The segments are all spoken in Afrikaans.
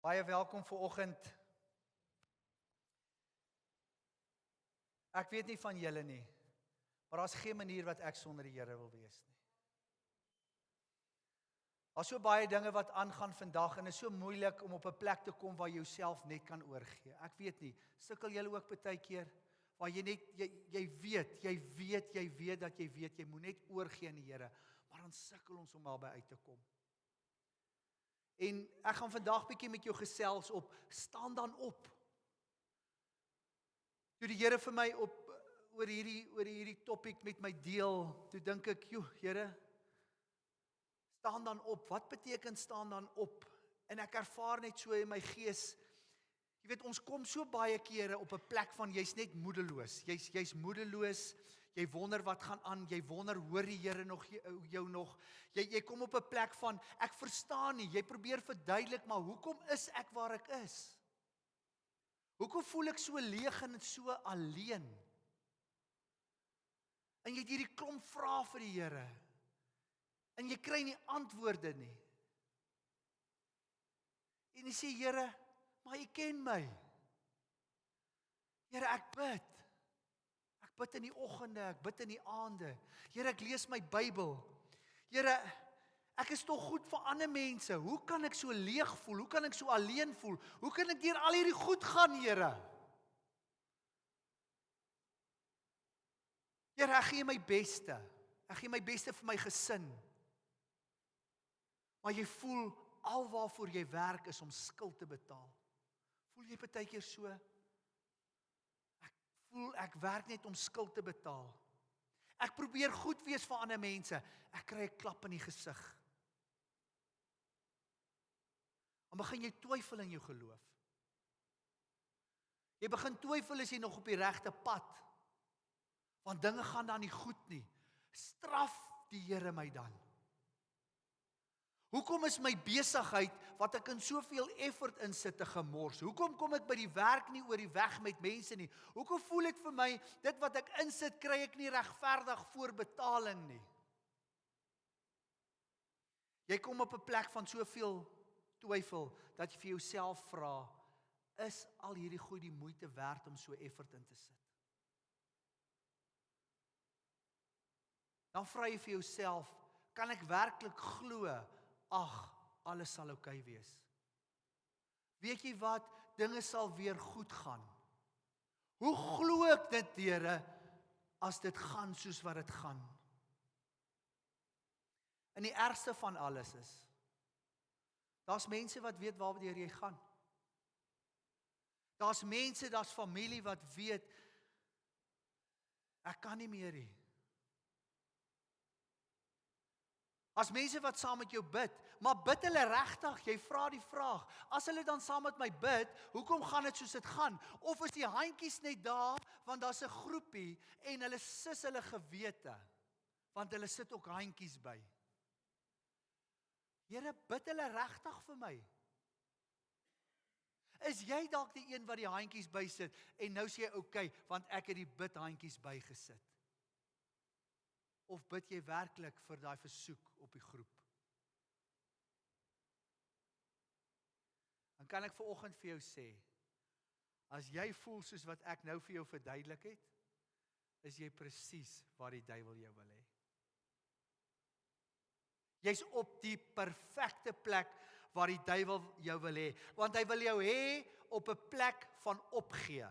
Baie welkom vanoggend. Ek weet nie van julle nie, maar daar's geen manier wat ek sonder die Here wil wees nie. Daar's so baie dinge wat aangaan vandag en is so moeilik om op 'n plek te kom waar jy jouself net kan oorgee. Ek weet nie, sukkel julle ook baie keer waar jy net jy weet dat jy weet jy moet net oorgee aan die Here, maar dan sukkel ons om albei uit te kom. En ek gaan vandag bietjie met jou gesels op staan dan op. Toe die Here vir my oor hierdie topik met my deel, toe dink ek, "Joe, Here, staan dan op. Wat beteken staan dan op?" En ek ervaar net so in my gees. Jy weet, ons kom so baie kere op 'n plek van jy's net moedeloos. Jy's moedeloos. Jy wonder wat gaan aan. Jy wonder, hoor die Here nog jou nog? Jy kom op 'n plek van ek verstaan nie. Jy probeer verduidelik, maar hoekom is ek waar ek is? Hoekom voel ek so leeg en so alleen? En jy het hierdie klomp vrae vir die Here. En jy kry nie antwoorde nie. En jy sê, Here, maar U ken my. Here, ek bid. Ek bid in die oggende, ek bid in die aande. Here, ek lees my Bybel. Here, ek is tog goed vir ander mense. Hoe kan ek so leeg voel? Hoe kan ek so alleen voel? Hoe kan ek deur al hierdie goed gaan, Here? Here, ek gee my beste. Ek gee my beste vir my gesin. Maar jy voel alwaarvoor jy werk is om skuld te betaal. Voel jy baie keer so? Ek voel ek werk net om skuld te betaal. Ek probeer goed wees vir ander mense. Ek kry 'n klap in die gesig. Dan begin jy twyfel in jou geloof. Jy begin twyfel as jy nog op die regte pad. Want dinge gaan dan nie goed nie. Straf die Here my dan? Hoekom is my besigheid wat ek in soveel effort insit te gemors? Hoekom kom ek by die werk nie oor die weg met mense nie? Hoekom voel ek vir my, dit wat ek insit, kry ek nie regverdig voor betaling nie? Jy kom op 'n plek van soveel twyfel, dat jy vir jouself vra, is al hierdie goed die moeite werd om so effort in te sit? Dan vra jy vir jouself, kan ek werklik glo, ag, alles sal oukei wees? Weet jy wat, dinge sal weer goed gaan. Hoe glo ek dit, Here, as dit gaan soos wat dit gaan? En die ergste van alles is, daar's mense wat weet waardeur jy gaan. Daar's mense, daar's familie wat weet, ek kan nie meer nie. As mense wat saam met jou bid, maar bid hulle regtig? Jy vra die vraag, as hulle dan saam met my bid, hoekom gaan dit soos dit gaan? Of is die handjies net daar, want daar's 'n groepie, en hulle sis hulle gewete, want hulle sit ook handjies by. Here, bid hulle regtig vir my? Is jy dalk die een wat die handjies by sit, en nou sê jy, okay, want ek het die bidhandjies bygesit? Of bid jy werklik vir daai versoek op die groep? Dan kan ek vanoggend vir jou sê, as jy voel soos wat ek nou vir jou verduidelik het, is jy presies waar die duiwel jou wil hê. Jy's op die perfekte plek waar die duiwel jou wil hê, want hy wil jou hê op 'n plek van opgee.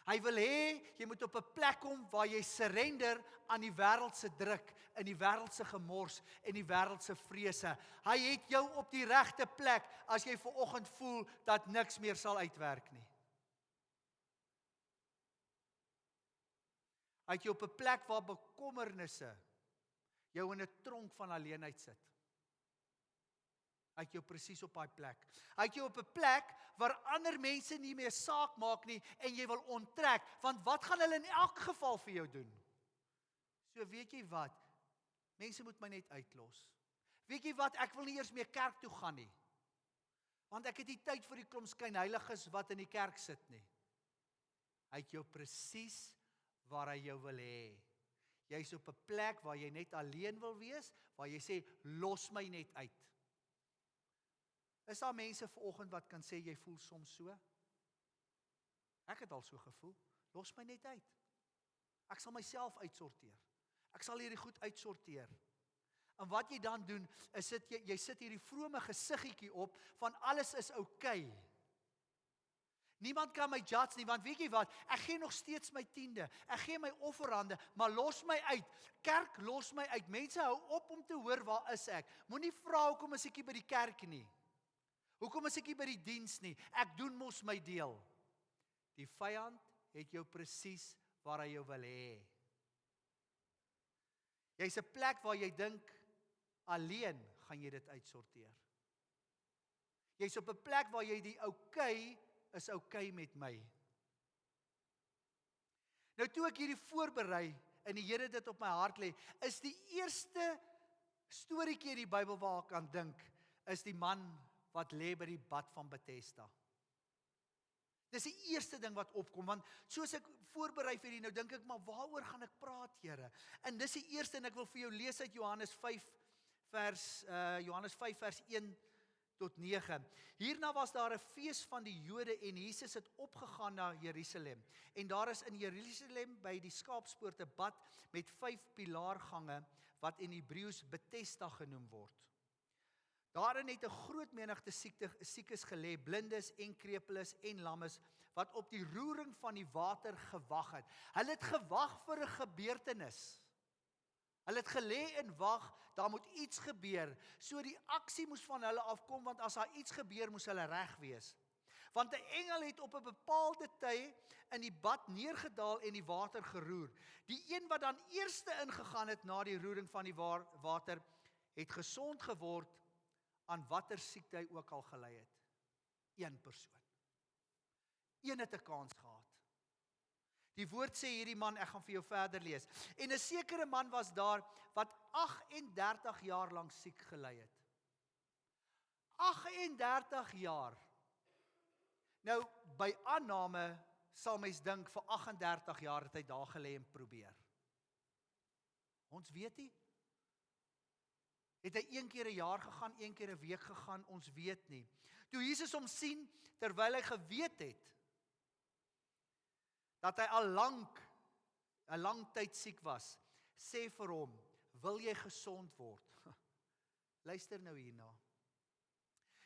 Hy wil hê, jy moet op 'n plek kom waar jy surrender aan die wêreldse druk, in die wêreldse gemors en die wêreldse vrese. Hy het jou op die regte plek as jy vanoggend voel dat niks meer sal uitwerk nie. Hy het jou op 'n plek waar bekommernisse jou in 'n tronk van alleenheid sit. Hy het jou presies op daai plek. Hy het jou op 'n plek waar ander mense nie meer saak maak nie en jy wil onttrek, want wat gaan hulle in elk geval vir jou doen? So weet jy wat, mense moet my net uitlos. Weet jy wat, ek wil nie eers meer kerk toe gaan nie, want ek het nie tyd vir die klomp skynheiliges wat in die kerk sit nie. Hy het jou presies waar hy jou wil hê. Jy's op 'n plek waar jy net alleen wil wees, waar jy sê, los my net uit. Is daar mense vanoggend wat kan sê, jy voel soms so? Ek het al so gevoel. Los my net uit. Ek sal myself uitsorteer. Ek sal hierdie goed uitsorteer. En wat jy dan doen, is jy sit hierdie vrome gesiggetjie op, van alles is oukei. Niemand kan my judge nie, want weet jy wat, ek gee nog steeds my 10de, ek gee my offerande, maar los my uit, kerk los my uit, mense hou op om te hoor waar is ek, moenie vra hoekom is ek nie by die kerk nie, hoekom is ek nie by die diens nie, ek doen mos my deel. Die vyand het jou presies waar hy jou wil hê. Jy's 'n plek waar jy dink, alleen gaan jy dit uitsorteer. Jy's op 'n plek waar jy die oukei is oukei met my. Nou toe ek hierdie voorberei en die Here dit op my hart lê, is die eerste storieetjie in die Bybel waar ek aan dink, is die man wat lê by die bad van Bethesda. Dis die eerste ding wat opkom, want soos ek voorberei vir nou dink ek, maar waaroor gaan ek praat, Here? En dis die eerste, en ek wil vir jou lees uit Johannes 5 vers 1 tot 9. Hierna was daar 'n fees van die Jode en Jesus het opgegaan na Jerusalem. En daar is in Jerusalem by die Skaapspoort 'n bad met 5 pilaargange wat in Hebreëus Bethesda genoem word. Daarin het 'n groot menigte siekes gelê, blindes en krepeles en lammes wat op die roering van die water gewag het. Hulle het gewag vir 'n gebeurtenis. Hulle het gelê en wag, daar moet iets gebeur. So die aksie moes van hulle afkom, want as daar iets gebeur, moes hulle reg wees. Want 'n engel het op 'n bepaalde tyd in die bad neergedaal en die water geroer. Die een wat dan eerste ingegaan het na die roering van die water, het gesond geword aan watter siekte hy ook al gelei het. Een persoon. Een het 'n kans gehad. Die woord sê hierdie man, ek gaan vir jou verder lees. En 'n sekere man was daar wat 38 jaar lank siek gelei het. 38 jaar. Nou, by aanname sal mens dink vir 38 jaar het hy daar gelê en probeer. Ons weet nie. Het hy een keer 'n jaar gegaan, een keer 'n week gegaan, ons weet nie. Toe Jesus hom sien, terwyl hy geweet het, dat hy al 'n lang tyd siek was, sê vir hom, wil jy gesond word? Luister nou hierna.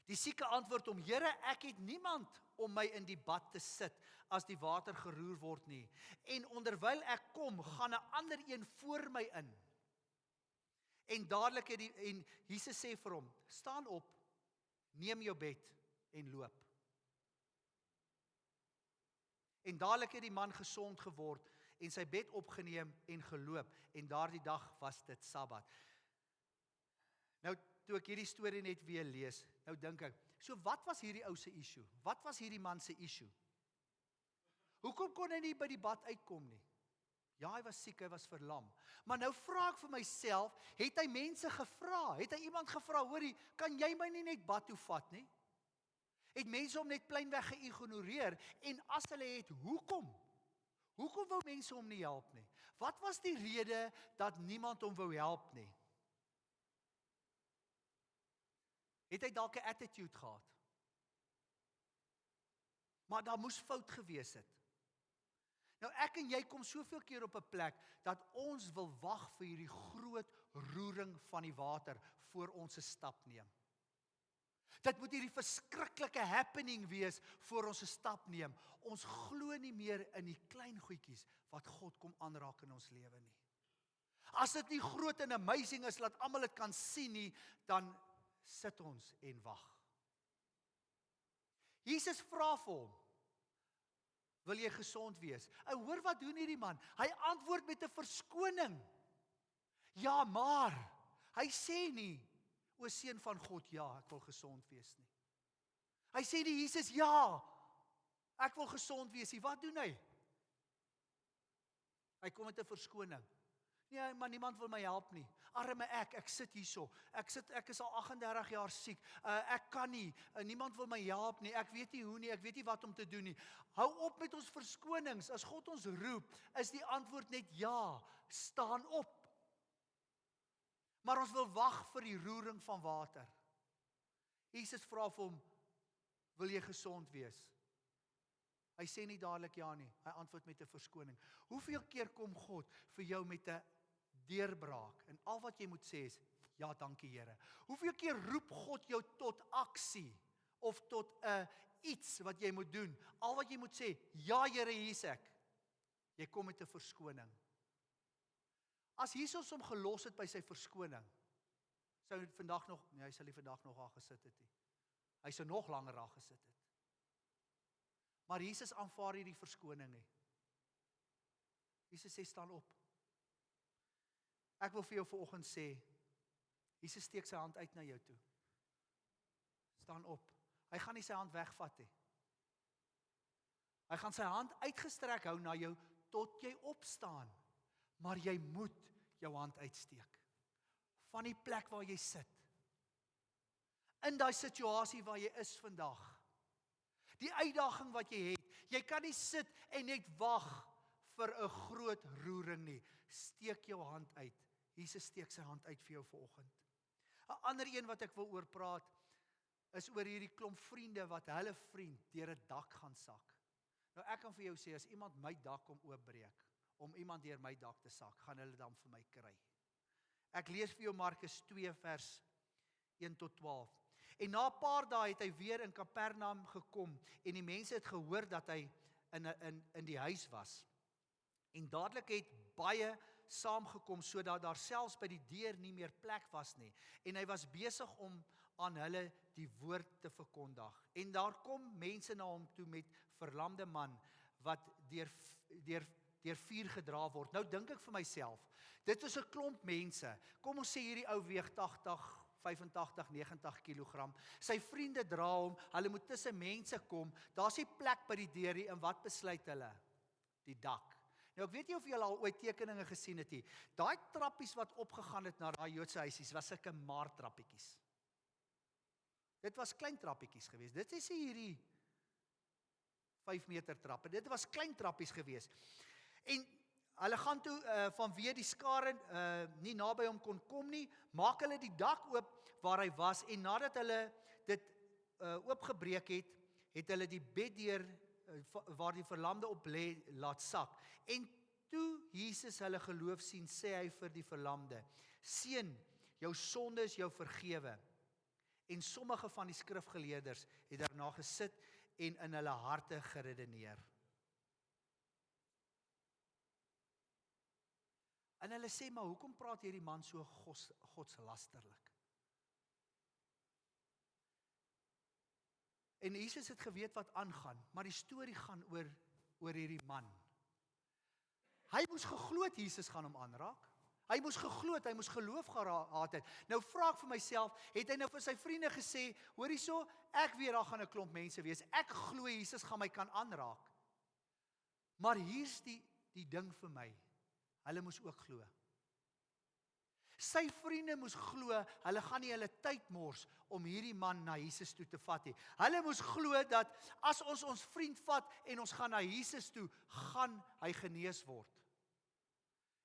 Die sieke antwoord hom, Here, ek het niemand om my in die bad te sit, as die water geroer word nie. En onderwyl ek kom, gaan 'n ander een voor my in. En dadelik en Jesus sê vir hom, staan op, neem jou bed en loop. En dadelik het die man gesond geword en sy bed opgeneem en geloop. En daardie dag was dit Sabbat. Nou, toe ek hierdie storie net weer lees, nou dink ek, so wat was hierdie ou se issue? Wat was hierdie man se issue? Hoekom kon hy nie by die bad uitkom nie? Ja, hy was siek, hy was verlam. Maar nou vra ek vir myself, het hy mense gevra? Het hy iemand gevra, hoorie, kan jy my nie net bad toe vat nie? Het mense hom net pleinweg geïgnoreer, en as hulle het, hoekom? Hoekom wou mense hom nie help nie? Wat was die rede dat niemand hom wou help nie? Het hy dalk 'n attitude gehad? Maar daar moes fout gewees het. Nou ek en jy kom soveel keer op 'n plek, dat ons wil wag vir hierdie groot roering van die water, voor ons 'n stap neem. Dit moet hierdie verskriklike happening wees, voor ons 'n stap neem. Ons glo nie meer in die klein goedjies, wat God kom aanraak in ons lewe nie. As dit nie groot en amazing is, laat almal dit kan sien nie, dan sit ons en wag. Jesus vra vir hom, wil jy gesond wees? En hoor wat doen hierdie man? Hy antwoord met 'n verskoning. Ja, maar, hy sê nie, o seun van God, ja, ek wil gesond wees nie. Hy sê die Jesus, ja, ek wil gesond wees nie. Wat doen hy? Hy kom met 'n verskoning. Nee, maar niemand wil my help nie. Arme ek sit hierso. Ek is al 38 jaar siek. Ek kan nie. Niemand wil my help nie. Ek weet nie hoe nie. Ek weet nie wat om te doen nie. Hou op met ons verskonings. As God ons roep, is die antwoord net ja. Staan op. Maar ons wil wag vir die roering van water. Jesus vra vir hom, wil jy gesond wees? Hy sê nie dadelik ja nie, hy antwoord met 'n verskoning. Hoeveel keer kom God vir jou met 'n deurbraak, en al wat jy moet sê is, ja, dankie Here. Hoeveel keer roep God jou tot aksie, of tot 'n iets wat jy moet doen, al wat jy moet sê, ja Here, hier is ek. Jy kom met 'n verskoning. As Jesus hom gelos het by sy verskoning, sou hy vandag nog, nee, hy sal nie vandag nog daar gesit het nie. Hy sou nog langer daar gesit het. Maar Jesus aanvaar nie die verskoning nie. Jesus sê, staan op. Ek wil vir jou vanoggend sê, Jesus steek sy hand uit na jou toe. Staan op. Hy gaan nie sy hand wegvat nie. Hy gaan sy hand uitgestrek hou na jou, tot jy opstaan. Maar jy moet jou hand uitsteek. Van die plek waar jy sit. In daai situasie waar jy is vandag. Die uitdaging wat jy het. Jy kan nie sit en net wag vir 'n groot roering nie. Steek jou hand uit. Jesus steek sy hand uit vir jou vanoggend. 'n Ander een wat ek wil oor praat, is oor hierdie klomp vriende wat hulle vriend deur 'n dak gaan sak. Nou ek kan vir jou sê, as iemand my dak kom oopbreek, om iemand deur my dak te sak, gaan hulle dan vir my kry. Ek lees vir jou Markus 2 vers 1 tot 12. En na 'n paar dae het hy weer in Kapernaum gekom en die mense het gehoor dat hy in die huis was. En dadelik het baie saamgekom sodat daar selfs by die deur nie meer plek was nie. En hy was besig om aan hulle die woord te verkondig. En daar kom mense na hom toe met verlamde man wat deur vuur gedra word. Nou dink ek vir myself, dit is 'n klomp mense. Kom ons sê hierdie ou weeg 80, 85, 90 kilogram. Sy vriende dra hom, hulle moet tussen mense kom. Daar's nie plek by die deur nie, en wat besluit hulle? Die dak. Nou ek weet nie of julle al ooit tekeninge gesien het nie. Daai trappies wat opgegaan het na daai Joodse huisies was sulke maartrappietjies. Dit was klein trappietjies geweest. Dit is hierdie 5 meter trappe. Dit was klein trappies geweest. En hulle gaan toe vanweë die skare nie naby hom kon kom nie, maak hulle die dak oop waar hy was, en nadat hulle dit oopgebreek het, het hulle die beddeur waar die verlamde op lê laat sak. En toe Jesus hulle geloof sien, sê hy vir die verlamde, seun, jou sonde is jou vergewe. En sommige van die skrifgeleerders het daarna gesit en in hulle harte geredeneer. En hulle sê, maar hoekom praat hierdie man so godslasterlik? En Jesus het geweet wat aangaan, maar die storie gaan oor hierdie man. Hy moes geglo het Jesus gaan hom aanraak. Hy moes geglo het, hy moes geloof gehad het. Nou vra ek vir myself, het hy nou vir sy vriende gesê, hoor hierso, ek weet daar gaan 'n klomp mense wees. Ek glo Jesus gaan my kan aanraak. Maar hier's die ding vir my. Hulle moes ook glo. Sy vriende moes glo, hulle gaan nie hulle tyd mors om hierdie man na Jesus toe te vat nie. Hulle moes glo dat as ons vriend vat en ons gaan na Jesus toe, gaan hy genees word.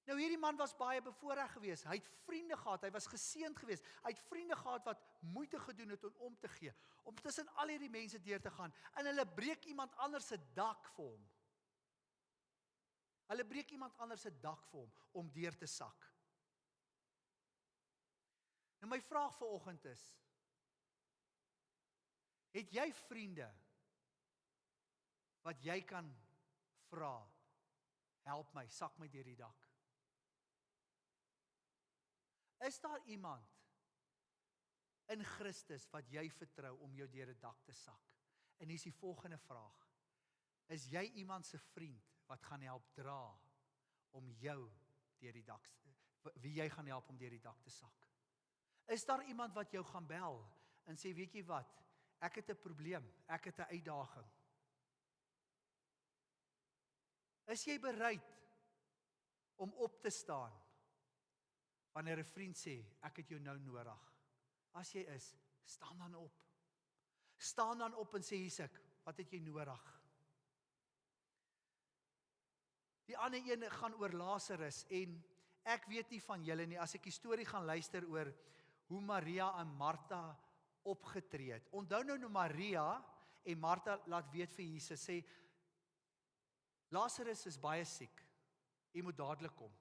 Nou hierdie man was baie bevoorreg geweest. Hy het vriende gehad, hy was geseënd geweest. Hy het vriende gehad wat moeite gedoen het om te gee, om tussen al hierdie mense deur te gaan. En hulle breek iemand anders se dak vir hom. Hulle breek iemand anders se dak vir hom om deur te sak. Nou my vraag vanoggend is, het jy vriende wat jy kan vra, help my, sak my deur die dak? Is daar iemand in Christus wat jy vertrou om jou deur 'n dak te sak? En hier is die volgende vraag. Is jy iemand se vriend wat gaan help dra om jou deur die dak, wie jy gaan help om deur die dak te sak? Is daar iemand wat jou gaan bel en sê, weet jy wat, ek het 'n probleem, ek het 'n uitdaging. Is jy bereid om op te staan wanneer 'n vriend sê, ek het jou nou nodig? As jy is, staan dan op. Staan dan op en sê, hier's ek, wat het jy nodig? Die ander een gaan oor Lazarus, en ek weet nie van julle nie, as ek die storie gaan luister oor hoe Maria en Martha opgetree het. Onthou nou Maria en Martha laat weet vir Jesus, sê, Lazarus is baie siek, hy moet dadelik kom.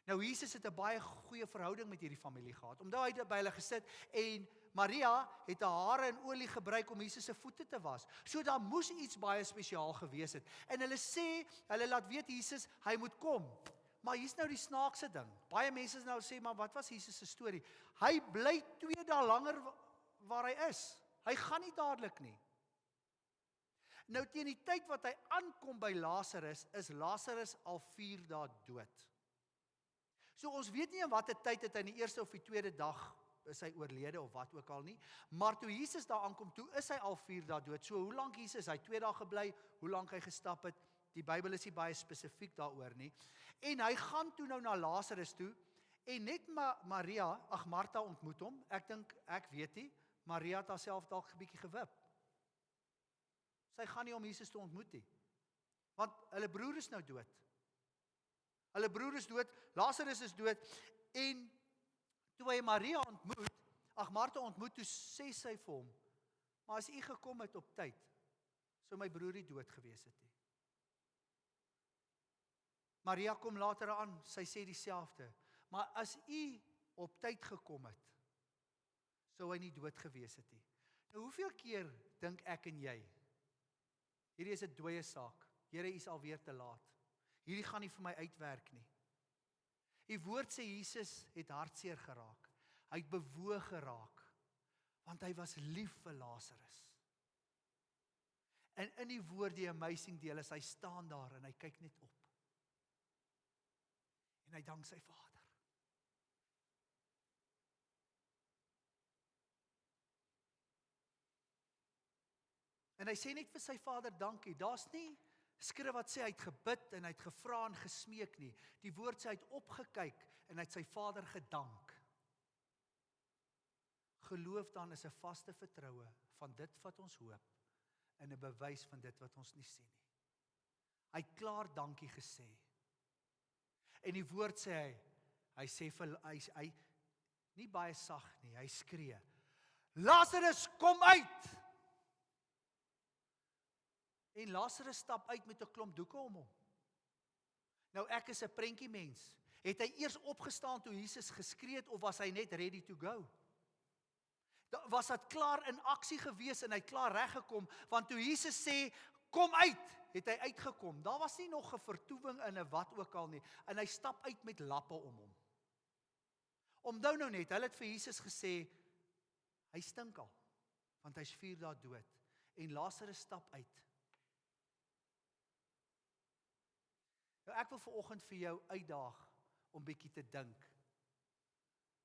Nou Jesus het 'n baie goeie verhouding met hierdie familie gehad, omdat hy by hulle gesit en Maria het haar hare en olie gebruik om Jesus se voete te was. So daar moes iets baie spesiaal gewees het. En hulle laat weet Jesus, hy moet kom. Maar hier's nou die snaakse ding. Baie mense nou sê, maar wat was Jesus se storie? Hy bly 2 dae langer waar hy is. Hy gaan nie dadelik nie. Nou teen die tyd wat hy aankom by Lazarus, is Lazarus al 4 dae dood. So ons weet nie in watter tyd het hy in die eerste of die tweede dag is hy oorlede of wat ook al nie. Maar toe Jesus daar aankom, toe is hy al 4 dae dood. So hoe lank Jesus, hy 2 dae gebly, hoe lank hy gestap het, die Bybel is nie baie spesifiek daaroor nie. En hy gaan toe nou na Lazarus toe, en net Martha ontmoet hom. Ek weet nie, Maria het haarself dalk 'n bietjie gewip. Sy gaan nie om Jesus te ontmoet nie. Want hulle broer is nou dood. Hulle broer is dood, Lazarus is dood, en toe hy Martha ontmoet, toe sê sy vir hom, maar as u gekom het op tyd, sou my broer nie dood gewees het nie. Maria kom later aan, sy sê dieselfde, maar as u op tyd gekom het, sou hy nie dood gewees het nie. Nou hoeveel keer dink ek en jy, hierdie is 'n dooie saak, Here, u is alweer te laat. Hierdie gaan nie vir my uitwerk nie. Die woord sê Jesus het hartseer geraak. Hy het bewoog geraak, want hy was lief vir Lazarus. En in die woord, die amazing deel is, hy staan daar en hy kyk net op. En hy dank sy Vader. En hy sê net vir sy Vader dankie. Daar's nie skrif wat sê hy het gebid en hy het gevra en gesmeek nie. Die woord sê hy het opgekyk en hy het sy Vader gedank. Geloof dan is 'n vaste vertroue van dit wat ons hoop en 'n bewys van dit wat ons nie sien nie. Hy het klaar dankie gesê. En die woord sê hy sê vir hy nie baie sag nie, hy skree, Lazarus, kom uit! En Lazarus stap uit met 'n klomp doeke om hom. Nou ek is 'n prentjie mens. Het hy eers opgestaan toe Jesus geskree het of was hy net ready to go? Was dit klaar in aksie gewees en hy het klaar reg gekom, want toe Jesus sê kom uit, het hy uitgekom. Daar was nie nog 'n vertoewing in 'n wat ook al nie en hy stap uit met lappe om hom. Onthou nou net, hulle het vir Jesus gesê hy stink al, want hy's 4 dae dood en Lazarus stap uit. Nou ek wil vanoggend vir jou uitdaag om bietjie te dink.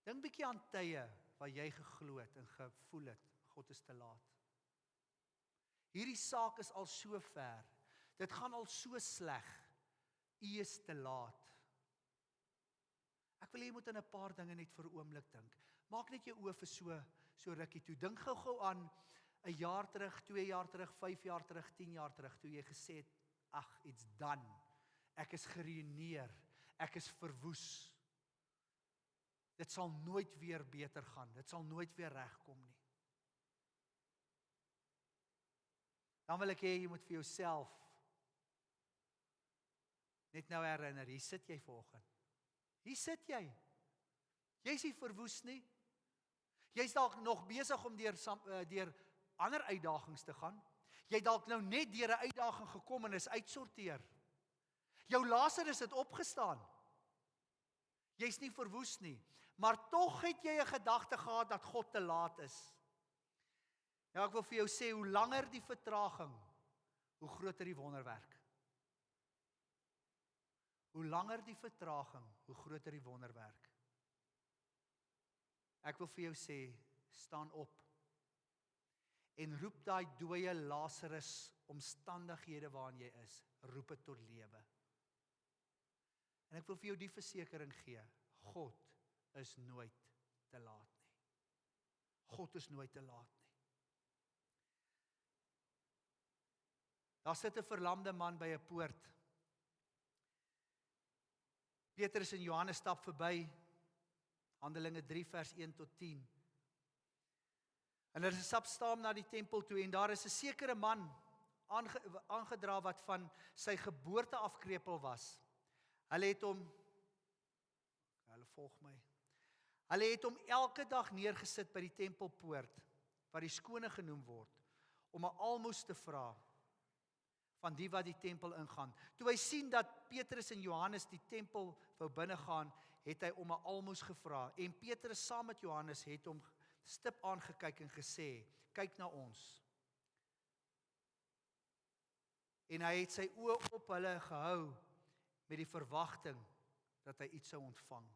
Dink bietjie aan tye waar jy geglo het en gevoel het, God is te laat. Hierdie saak is al so ver. Dit gaan al so sleg. U is te laat. Ek wil jy moet aan 'n paar dinge net vir 'n oomblik dink. Maak net jou oë vir so rukkie toe. Dink gou aan 'n jaar terug, 2 jaar terug, 5 jaar terug, 10 jaar terug, toe jy gesê het, ag, it's done. Ek is geruïneer, ek is verwoes. Dit sal nooit weer beter gaan, dit sal nooit weer regkom nie. Dan wil ek hê jy moet vir jouself net nou herinner, hier sit jy vanoggend. Hier sit jy. Jy's nie verwoes nie. Jy's dalk nog besig om deur ander uitdagings te gaan. Jy dalk nou net deur 'n uitdaging gekom en is uitsorteer. Jou Lazarus het opgestaan. Jy's nie verwoes nie, maar tog het jy 'n gedagte gehad dat God te laat is. Nou ek wil vir jou sê, hoe langer die vertraging, hoe groter die wonderwerk. Hoe langer die vertraging, hoe groter die wonderwerk. Ek wil vir jou sê, staan op en roep daai dooie Lazarus omstandighede waarin jy is, roep dit tot lewe. En ek wil vir jou die versekering gee, God is nooit te laat nie. God is nooit te laat nie. Daar sit 'n verlamde man by 'n poort. Petrus en Johannes stap verby, Handelinge 3 vers 1 tot 10. En hulle stap saam na die tempel toe en daar is 'n sekere man aangedra wat van sy geboorte af krepeel was. Hulle volg my. Hulle het hom elke dag neergesit by die tempelpoort, wat die skone genoem word, om 'n almoes te vra van die wat die tempel ingaan. Toe hy sien dat Petrus en Johannes die tempel wou binnegaan, het hy om 'n almoes gevra. En Petrus saam met Johannes het hom stip aangekyk en gesê, kyk na ons. En hy het sy oë op hulle gehou met die verwagting dat hy iets sou ontvang.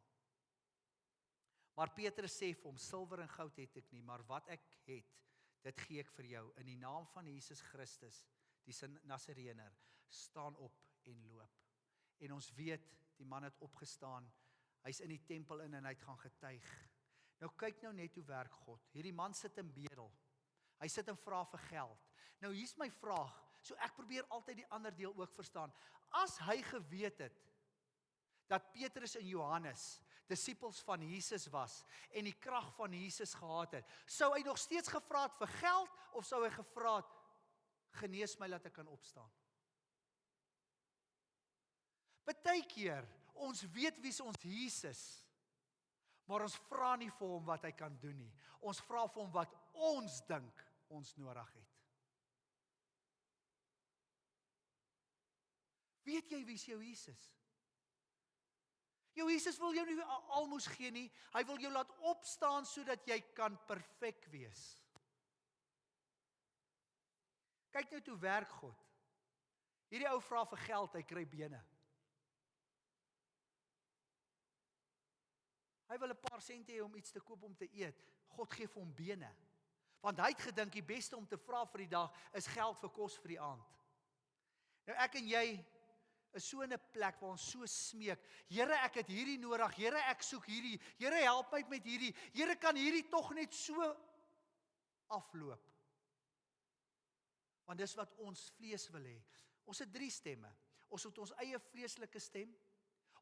Maar Petrus sê vir hom, silwer en goud het ek nie, maar wat ek het, dit gee ek vir jou. In die naam van Jesus Christus, die Nasareëner, staan op en loop. En ons weet, die man het opgestaan, hy's in die tempel in en hy het gaan getuig. Nou kyk nou net hoe werk God. Hierdie man sit in bedel. Hy sit en vra vir geld. Nou hier's my vraag, so ek probeer altyd die ander deel ook verstaan. As hy geweet het, dat Petrus en Johannes disippels van Jesus was, en die krag van Jesus gehad het, sou hy nog steeds gevra het vir geld, of sou hy gevra het, genees my dat ek kan opstaan? Partykeer, ons weet wie is ons Jesus, maar ons vra nie vir hom wat hy kan doen nie. Ons vra vir hom wat ons dink ons nodig het. Weet jy wie is jou Jesus? Jou Jesus wil jou nie almoes gee nie, hy wil jou laat opstaan sodat jy kan perfek wees. Kyk nou hoe werk God. Hierdie ou vra vir geld, hy kry bene. Hy wil 'n paar sente hê om iets te koop om te eet. God gee vir hom bene. Want hy het gedink die beste om te vra vir die dag is geld vir kos vir die aand. Nou ek en jy is so in 'n plek waar ons so smeek. Here, ek het hierdie nodig. Here, ek soek hierdie. Here, help my met hierdie. Here, kan hierdie tog net so afloop. Want dis wat ons vlees wil hê. Ons het 3 stemme. Ons het ons eie vleeslike stem.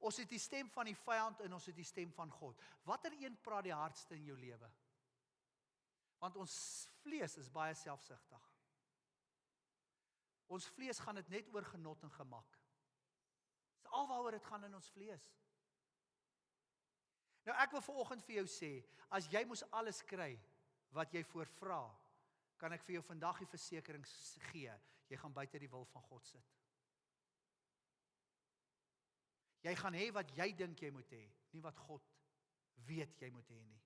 Ons het die stem van die vyand en ons het die stem van God. Watter een praat die hardste in jou lewe? Want ons vlees is baie selfsugtig. Ons vlees gaan dit net oor genot en gemak. Dis alwaaroor dit gaan in ons vlees. Nou ek wil vanoggend vir jou sê, as jy moes alles kry wat jy voorvra, kan ek vir jou vandag die versekering gee, jy gaan buite die wil van God sit. Jy gaan hê wat jy dink jy moet hê, nie wat God weet jy moet hê nie.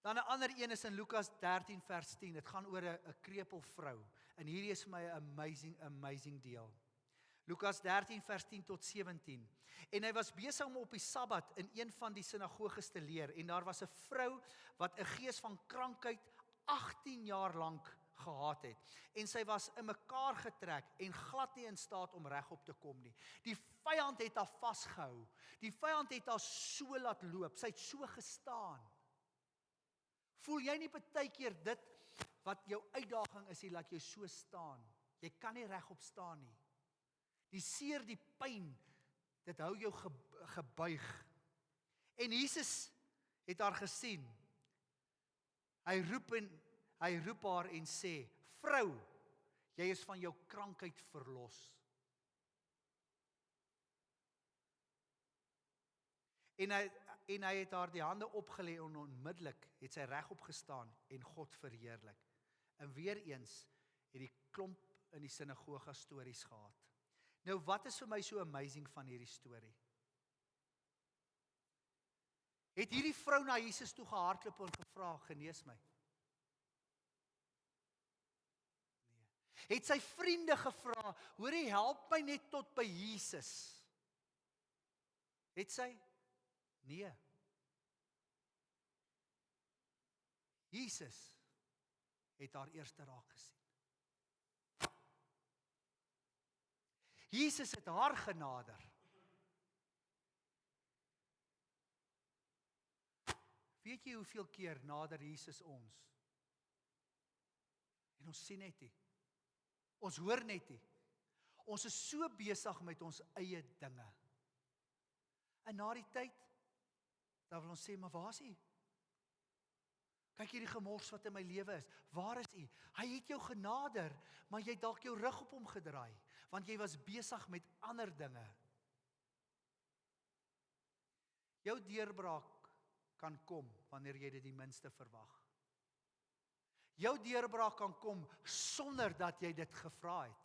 Dan 'n ander een is in Lukas 13 vers 10, dit gaan oor 'n krepeel vrou, en hierdie is vir my 'n amazing deel. Lukas 13 vers 10 tot 17. En hy was besig om op die Sabbat in een van die sinagoges te leer, en daar was 'n vrou wat 'n gees van krankheid 18 jaar lank gehad het. En sy was in mekaar getrek en glad nie in staat om regop te kom nie. Die vyand het haar vasgehou. Die vyand het haar so laat loop. Sy het so gestaan. Voel jy nie partykeer dit wat jou uitdaging is, laat jou so staan? Jy kan nie regop staan nie. Die seer, die pyn, dit hou jou gebuig. En Jesus het haar gesien. Hy roep haar en sê, vrou, jy is van jou krankheid verlos. En hy het haar die hande opgelê en onmiddellik het sy regop gestaan en God verheerlik. En weer eens het die klomp in die sinagoga stories gehad. Nou wat is vir my so amazing van hierdie storie? Het hierdie vrou na Jesus toe gehardloop en gevra, genees my? Nee. Het sy vriende gevra, hoorie, help my net tot by Jesus? Het sy? Nee. Jesus het haar eerste raak gesien. Jesus het haar genader. Weet jy hoeveel keer nader Jesus ons? En ons sien net nie. Ons hoor net nie. Ons is so besig met ons eie dinge. En na die tyd, dan wil ons sê, maar waar is hy? Kyk hierdie gemors wat in my lewe is. Waar is U? Hy het jou genader, maar jy het dalk jou rug op hom gedraai, want jy was besig met ander dinge. Jou deurbraak kan kom wanneer jy dit die minste verwag. Jou deurbraak kan kom sonder dat jy dit gevra het.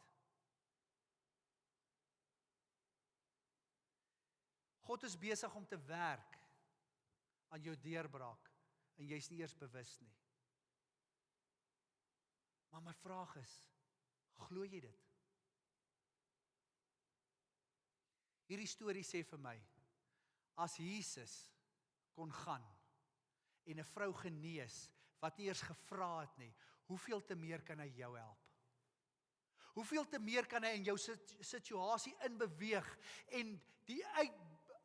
God is besig om te werk aan jou deurbraak en jy's nie eers bewus nie. Maar my vraag is, glo jy dit? Hierdie storie sê vir my, as Jesus kon gaan en 'n vrou genees wat nie eers gevra het nie, hoeveel te meer kan hy jou help? Hoeveel te meer kan hy in jou situasie inbeweeg en die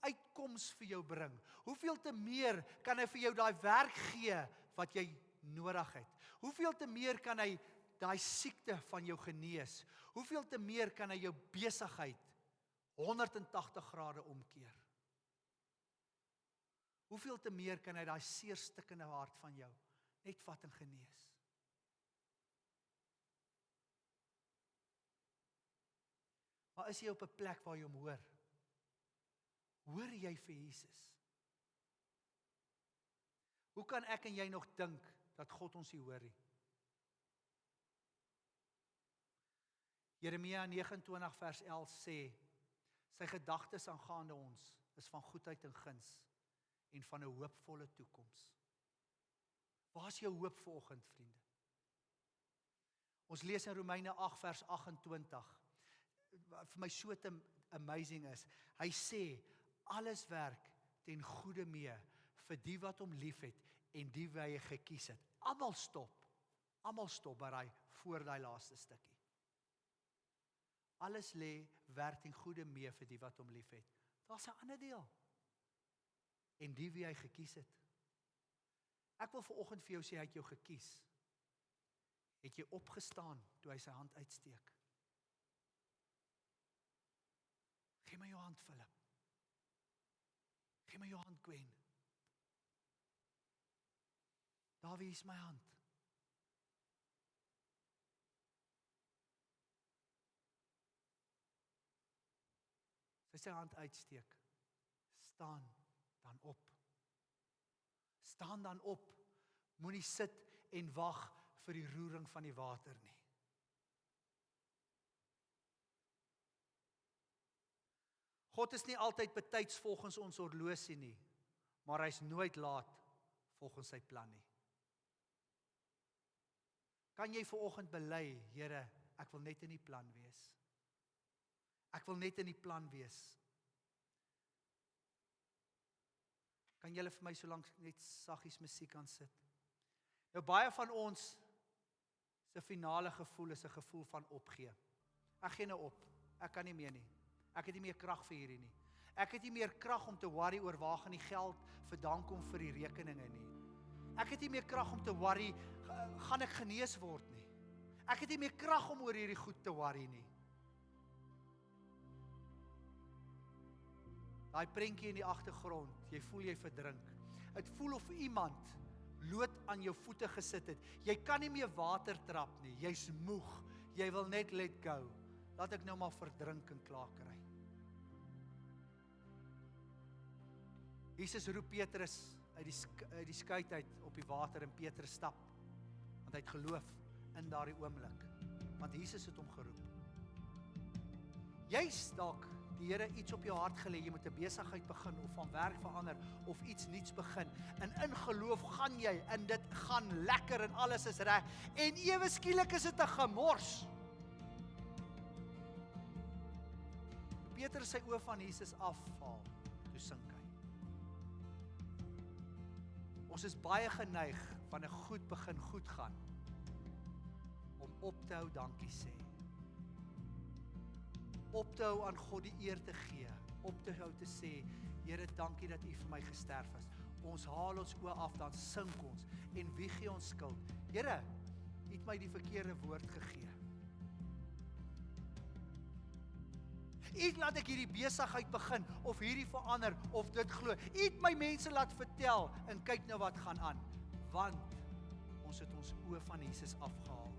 uitkoms vir jou bring? Hoeveel te meer kan hy vir jou daai werk gee wat jy nodig het? Hoeveel te meer kan hy daai siekte van jou genees? Hoeveel te meer kan hy jou besigheid 180 grade omkeer? Hoeveel te meer kan hy daai seer stikkende hart van jou net vat en genees? Maar is jy op 'n plek waar jy hom hoor? Hoor jy vir Jesus? Hoe kan ek en jy nog dink dat God ons nie hoor nie? Jeremia 29 vers 11 sê, sy gedagtes aangaande ons is van goedheid en guns en van 'n hoopvolle toekoms. Waar is jou hoop vanoggend, vriende? Ons lees in Romeine 8 vers 28, vir my so te amazing is, hy sê, alles werk ten goeie mee vir die wat hom liefhet en die wat hy gekies het. Almal stop by voor daai laaste stukkie. Alles werk ten goeie mee vir die wat hom liefhet. Daar's 'n ander deel. En die wie hy gekies het. Ek wil vanoggend vir jou sê, hy het jou gekies. Het jy opgestaan toe hy sy hand uitsteek? Gee my jou hand, Philip. Gee my jou hand, Gwen. Dawie, is my hand. Sy hand uitsteek. Staan dan op. Staan dan op. Moenie sit en wag vir die roering van die water nie. God is nie altyd betyds volgens ons horlosie nie, maar hy's nooit laat volgens sy plan nie. Kan jy vanoggend bely, Here, ek wil net in die plan wees. Ek wil net in die plan wees. Kan julle vir my so lank net saggies musiek aan sit? Nou baie van ons se finale gevoel is 'n gevoel van opgee. Ek gee nou op. Ek kan nie meer nie. Ek het nie meer krag vir hierdie nie. Ek het nie meer krag om te worry oor waar gaan die geld vandaan kom vir die rekeninge nie. Ek het nie meer krag om te worry, gaan ek genees word nie. Ek het nie meer krag om oor hierdie goed te worry nie. Daai prentjie in die agtergrond, jy voel jy verdrink. Dit voel of iemand lood aan jou voete gesit het. Jy kan nie meer water trap nie. Jy's moeg. Jy wil net let go. Laat ek nou maar verdrink en klaar kry. Jesus roep Petrus uit die skei uit op die water en Petrus stap. Want hy het geloof in daardie oomblik. Want Jesus het hom geroep. Jy's dalk die Here iets op jou hart gelê, jy moet 'n besigheid begin of van werk verander of iets nuuts begin. En in geloof gaan jy en dit gaan lekker en alles is reg. En ewe skielik is dit 'n gemors. Petrus sy oë van Jesus afval, toe sink hy. Ons is baie geneig van 'n goed begin goed gaan om op te hou dankie sê. Op te hou aan God die eer te gee, op te hou te sê, Here, dankie dat U vir my gesterf het. Ons haal ons oë af, dan sink ons. En wie gee ons skuld? Here, U het my die verkeerde woord gegee. U laat ek hierdie besigheid begin, of hierdie verander, of dit glo. U het my mense laat vertel, en kyk nou wat gaan aan. Want Ons het ons oë van Jesus afgehaal.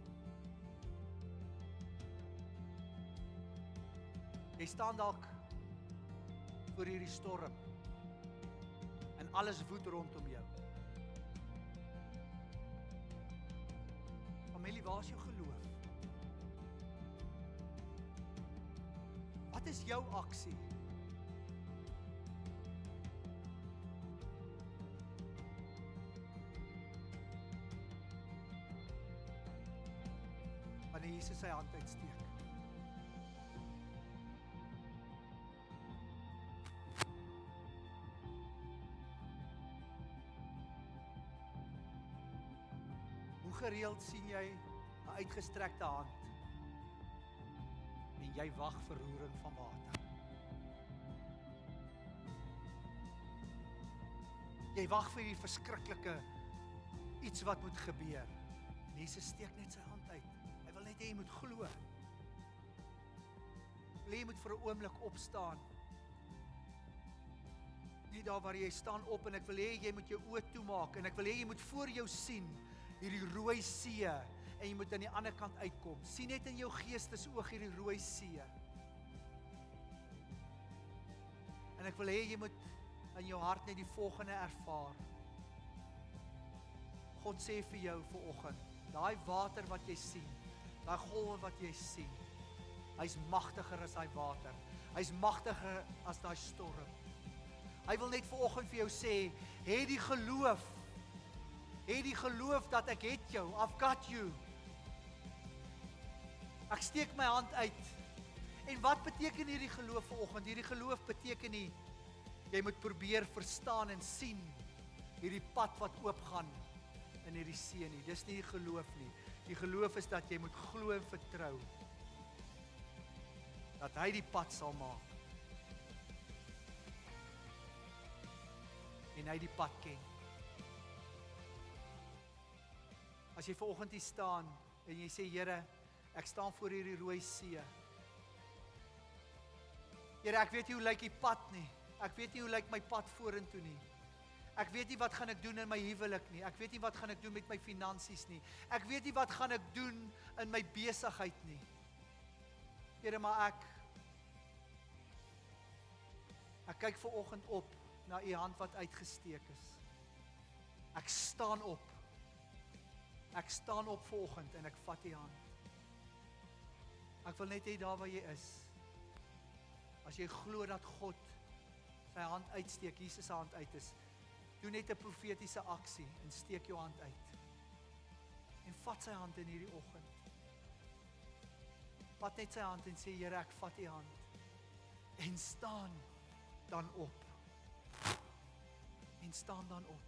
Jy staan dalk voor hierdie storm en alles woed rondom jou. Familie, waar is jou geloof? Wat is jou aksie? Wanneer Jesus sy hand uitsteek. Hoe gereeld sien jy 'n uitgestrekte hand en jy wag vir roering van water? Jy wag vir die verskriklike iets wat moet gebeur. En Jesus steek net sy hand uit. Hy wil net hê jy moet glo. Jy moet vir 'n oomblik opstaan. Nie daar waar jy staan op en ek wil hê jy moet jou oë toemaak en ek wil hê jy moet voor jou sien hierdie rooi see en jy moet aan die ander kant uitkom. Sien net in jou geestesoog hierdie rooi see. En ek wil hê jy moet in jou hart net die volgende ervaar. God sê vir jou vanoggend, daai water wat jy sien, daai golwe wat jy sien, hy's magtiger as daai water. Hy's magtiger as daai storm. Hy wil net vanoggend vir jou sê, hê die geloof. Hê die geloof dat ek het jou. I've got you. Ek steek my hand uit. En wat beteken hierdie geloof vanoggend? Hierdie geloof beteken nie jy moet probeer verstaan en sien hierdie pad wat oopgaan in hierdie see nie. Dis nie die geloof nie. Die geloof is dat jy moet glo en vertrou dat hy die pad sal maak. En hy die pad ken. As jy vanoggend hier staan en jy sê, Here, ek staan voor hierdie rooi see. Here, ek weet nie hoe lyk die pad nie. Ek weet nie hoe lyk my pad vorentoe nie. Ek weet nie wat gaan ek doen in my huwelik nie. Ek weet nie wat gaan ek doen met my finansies nie. Ek weet nie wat gaan ek doen in my besigheid nie. Here, maar ek kyk vanoggend op na u hand wat uitgesteek is. Ek staan op. Ek staan op vanoggend en ek vat u hand. Ek wil net hê daar waar jy is. As jy glo dat God sy hand uitsteek, Jesus se hand uit is, doen net 'n profetiese aksie en steek jou hand uit. En vat sy hand in hierdie oggend. Vat net sy hand en sê, Here, ek vat u hand. En staan dan op. En staan dan op.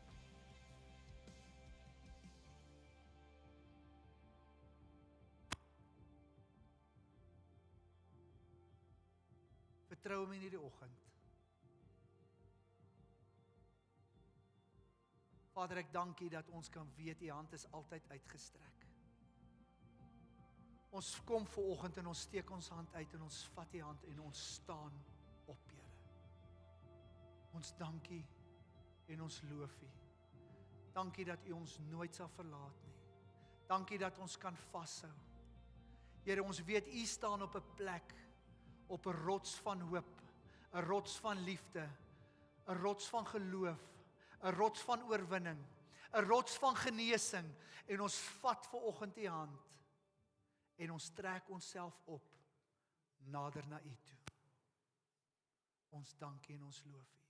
Vertrou hom in hierdie oggend. Vader, ek dank U dat ons kan weet U hand is altyd uitgestrek. Ons kom vanoggend en ons steek ons hand uit en ons vat U hand en ons staan op, Here. Ons dank U en ons loof U. Dankie dat U ons nooit sal verlaat nie. Dankie dat ons kan vashou. Here, ons weet U staan op 'n plek, op 'n rots van hoop, 'n rots van liefde, 'n rots van geloof, 'n rots van oorwinning, 'n rots van genesing, en ons vat vanoggend U hand en ons trek onsself op nader na U toe. Ons dankie en ons loof U.